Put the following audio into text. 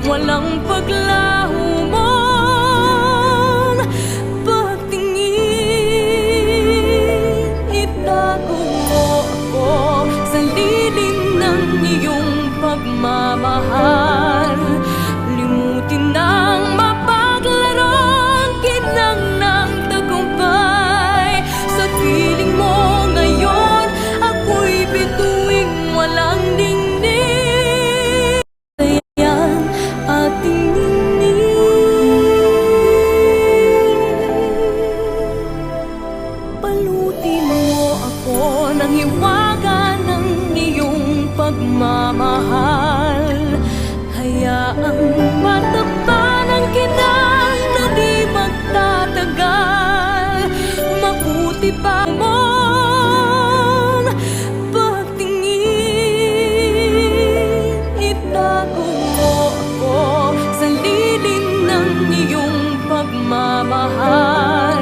walang paglaho mong pagtingin. Itago mo ako sa lilim ng iyong pagmamahal. Limutin ang mapaglaro ang kinang ng tagumpay. Sa piling mo ngayon, ako'y bituing walang ningning. Sayang ating ningning. Balutin mo ako ng hiwaga ng iyong pagmamahal. Hayaang matakpan ang kinang na di magtatagal. Mabuti pa mong pagtingin. Itago mo ako sa lilim ng iyong pagmamahal.